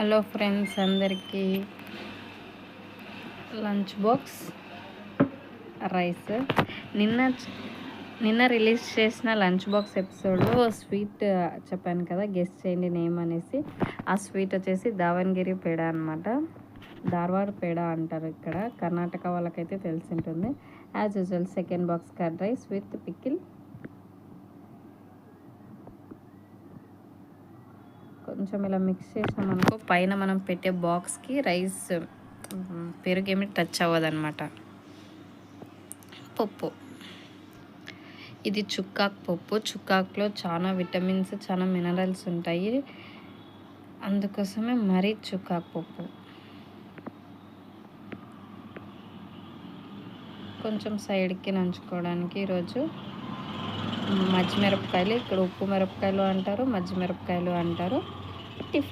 Hello friends, అందరికీ lunch box rice. నిన్న release చేసిన లంచ్ బాక్స్ ఎపిసోడ్లో స్వీట్ చెప్పాను కదా, గెస్ట్ చేయండి నేమ్ అనేసి. ఆ స్వీట్ వచ్చేసి దావణగిరి పేడ అనమాట. ధార్వాడ్ పేడ అంటారు ఇక్కడ. కర్ణాటక వాళ్ళకైతే తెలిసి ఉంటుంది. As usual second box curd rice with pickle. కొంచెం ఇలా మిక్స్ చేసినామనుకో పైన మనం పెట్టే బాక్స్కి రైస్ పెరుగేమి టచ్ అవ్వదన్నమాట. పప్పు, ఇది చుక్కాకు పప్పు. చుక్కాకులో చాలా విటమిన్స్, చాలా మినరల్స్ ఉంటాయి. అందుకోసమే మరీ చుక్కాకు పప్పు. కొంచెం సైడ్కి నంచుకోవడానికి ఈరోజు మజ్జిమిరపకాయలు, ఇక్కడ ఉప్పు మిరపకాయలు అంటారు, మజ్జిమిరపకాయలు అంటారు.